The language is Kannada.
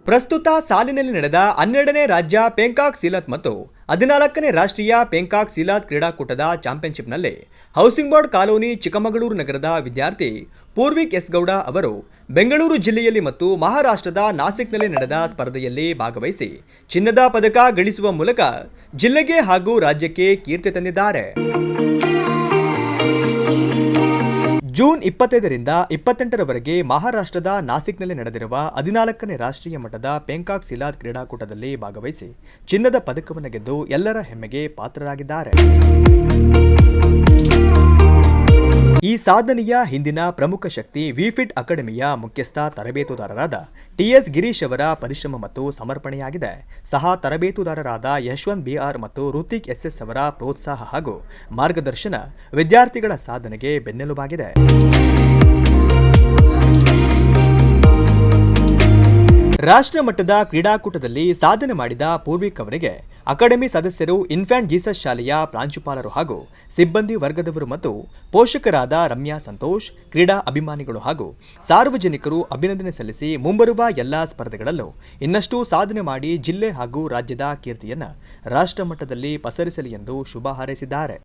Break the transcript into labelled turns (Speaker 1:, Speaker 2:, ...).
Speaker 1: ಪ್ರಸ್ತುತ ಸಾಲಿನಲ್ಲಿ ನಡೆದ 12ನೇ ರಾಜ್ಯ ಪೆಂಕಾಕ್ ಸಿಲಾತ್ ಮತ್ತು 14ನೇ ರಾಷ್ಟ್ರೀಯ ಪೆಂಕಾಕ್ ಸಿಲಾತ್ ಕ್ರೀಡಾಕೂಟದ ಚಾಂಪಿಯನ್ಶಿಪ್ನಲ್ಲಿ ಹೌಸಿಂಗ್ ಬೋರ್ಡ್ ಕಾಲೋನಿ ಚಿಕ್ಕಮಗಳೂರು ನಗರದ ವಿದ್ಯಾರ್ಥಿ ಪೂರ್ವಿಕ್ ಎಸ್ ಗೌಡ ಅವರು ಬೆಂಗಳೂರು ಜಿಲ್ಲೆಯಲ್ಲಿ ಮತ್ತು ಮಹಾರಾಷ್ಟ್ರದ ನಾಸಿಕ್ನಲ್ಲಿ ನಡೆದ ಸ್ಪರ್ಧೆಯಲ್ಲಿ ಭಾಗವಹಿಸಿ ಚಿನ್ನದ ಪದಕ ಗಳಿಸುವ ಮೂಲಕ ಜಿಲ್ಲೆಗೆ ಹಾಗೂ ರಾಜ್ಯಕ್ಕೆ ಕೀರ್ತಿ ತಂದಿದ್ದಾರೆ. ಜೂನ್ 25ರಿಂದ 28ರವರೆಗೆ ಮಹಾರಾಷ್ಟ್ರದ ನಾಸಿಕ್ನಲ್ಲಿ ನಡೆದಿರುವ 14ನೇ ರಾಷ್ಟ್ರೀಯ ಮಟ್ಟದ ಪೆಂಕಾಕ್ ಸಿಲಾತ್ ಕ್ರೀಡಾಕೂಟದಲ್ಲಿ ಭಾಗವಹಿಸಿ ಚಿನ್ನದ ಪದಕವನ್ನು ಗೆದ್ದು ಎಲ್ಲರ ಹೆಮ್ಮೆಗೆ ಪಾತ್ರರಾಗಿದ್ದಾರೆ. ಈ ಸಾಧನೆಯ ಹಿಂದಿನ ಪ್ರಮುಖ ಶಕ್ತಿ ವಿಫಿಟ್ ಅಕಾಡೆಮಿಯ ಮುಖ್ಯಸ್ಥ ತರಬೇತುದಾರರಾದ ಟಿಎಸ್ ಗಿರೀಶ್ ಅವರ ಪರಿಶ್ರಮ ಮತ್ತು ಸಮರ್ಪಣೆಯಾಗಿದೆ. ಸಹ ತರಬೇತುದಾರರಾದ ಯಶವಂತ್ ಬಿಆರ್ ಮತ್ತು ಋತಿಕ್ ಎಸ್ಎಸ್ ಅವರ ಪ್ರೋತ್ಸಾಹ ಹಾಗೂ ಮಾರ್ಗದರ್ಶನ ವಿದ್ಯಾರ್ಥಿಗಳ ಸಾಧನೆಗೆ ಬೆನ್ನೆಲುಬಾಗಿದೆ. ರಾಷ್ಟ್ರ ಮಟ್ಟದ ಕ್ರೀಡಾಕೂಟದಲ್ಲಿ ಸಾಧನೆ ಮಾಡಿದ ಪೂರ್ವಿಕ್ ಅವರಿಗೆ ಅಕಾಡೆಮಿ ಸದಸ್ಯರು, ಇನ್ಫ್ಯಾಂಟ್ ಜೀಸಸ್ ಶಾಲೆಯ ಪ್ರಾಂಶುಪಾಲರು ಹಾಗೂ ಸಿಬ್ಬಂದಿ ವರ್ಗದವರು ಮತ್ತು ಪೋಷಕರಾದ ರಮ್ಯಾ ಸಂತೋಷ್, ಕ್ರೀಡಾ ಅಭಿಮಾನಿಗಳು ಹಾಗೂ ಸಾರ್ವಜನಿಕರು ಅಭಿನಂದನೆ ಸಲ್ಲಿಸಿ ಮುಂಬರುವ ಎಲ್ಲ ಸ್ಪರ್ಧೆಗಳಲ್ಲೂ ಇನ್ನಷ್ಟು ಸಾಧನೆ ಮಾಡಿ ಜಿಲ್ಲೆ ಹಾಗೂ ರಾಜ್ಯದ ಕೀರ್ತಿಯನ್ನು ರಾಷ್ಟ್ರ ಮಟ್ಟದಲ್ಲಿ ಪಸರಿಸಲಿ ಎಂದು ಶುಭ ಹಾರೈಸಿದ್ದಾರೆ.